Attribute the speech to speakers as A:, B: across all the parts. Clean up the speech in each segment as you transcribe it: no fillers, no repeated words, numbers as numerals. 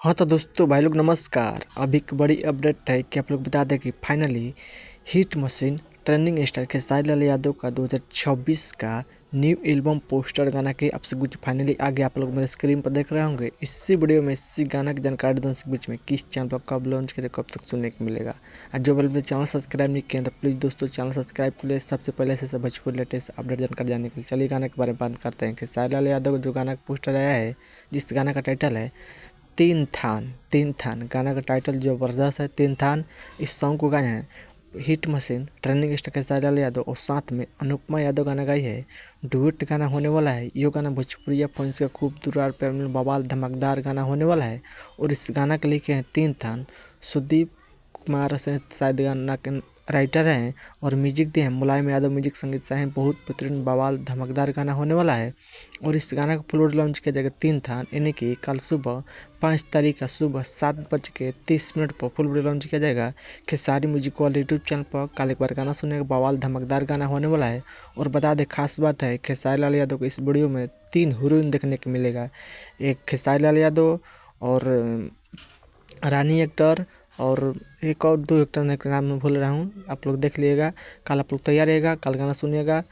A: हाँ तो दोस्तों भाई लोग नमस्कार। अभी एक बड़ी अपडेट है कि आप लोग बता दें कि finally hit machine trending star Khesari Lal Yadav का 2026 का न्यू एल्बम पोस्टर गाना के आपसे कुछ फाइनली आगे आप लोग मेरे स्क्रीन पर देख रहे होंगे। इसी वीडियो में इसी गाना की जानकारी दोनों के बीच में किस चैनल पर कब लॉन्च करे कब तक सुनने को मिलेगा। और जो भी चैनल सब्सक्राइब नहीं किया तो प्लीज़ दोस्तों चैनल सब्सक्राइब कर लिए सबसे पहले से भोजपुरी लेटेस्ट अपडेट जानकारी जानने के लिए। चलिए गाने के बारे में बात करते हैं। खेसारी लाल यादव जो गाना का पोस्टर आया है, जिस गाना का टाइटल है तीन थान गाना का टाइटल ज़बरदस्त है। तीन थान इस सॉन्ग को गाए हैं hit machine trending star Khesari Lal Yadav और साथ में अनुपमा यादव गाना गाई है। डुएट गाना होने वाला है। ये गाना भोजपुरी फैंस का खूब दुरार पे बवाल धमाकेदार गाना होने वाला है। और इस गाना के लिखे हैं तीन थान सुदीप कुमार से शायद गाना के राइटर हैं और म्यूजिक दिए हैं मुलायम यादव म्यूजिक संगीत से हैं। बहुत बेहतरीन बवाल धमाकेदार गाना होने वाला है। और इस गाना का फुल लॉन्च किया जाएगा 3 था यानी कि कल सुबह 5 तारीख का सुबह 7:30 पर फुल वीडियो लॉन्च किया जाएगा। खेसारी म्यूजिक वाले यूट्यूब चैनल पर कल एक बार गाना सुनेगा। बवाल धमाकेदार गाना होने वाला है। और बता दें खास बात है खेसारी लाल यादव को इस वीडियो में 3 हीरोइन देखने को मिलेगा। एक खेसारी लाल यादव और रानी एक्टर और एक और 2 एक्टर का नाम मैं भूल रहा हूँ। आप लोग देख लीजिएगा। कल आप लोग तैयार रहेगा, कल गाना सुनिएगा।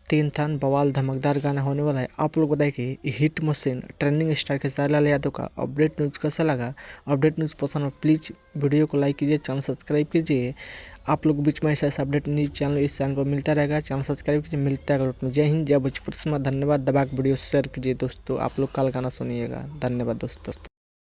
A: तीन थान बवाल धमाकेदार गाना होने वाला है। आप लोग बताइए कि hit machine trending star Khesari Lal Yadav का अपडेट न्यूज़ कैसा लगा। अपडेट न्यूज़ पसंद हो प्लीज़ वीडियो को लाइक कीजिए, चैनल सब्सक्राइब कीजिए। आप लोग बीच में ऐसा अपडेट न्यूज़ चैनल इस चैनल पर मिलता रहेगा। चैनल सब्सक्राइब कीजिए। मिलता है में जय हिंद जय भोजपुरी। धन्यवाद। दबा के वीडियो शेयर कीजिए दोस्तों। आप लोग कल गाना सुनिएगा। धन्यवाद दोस्तों।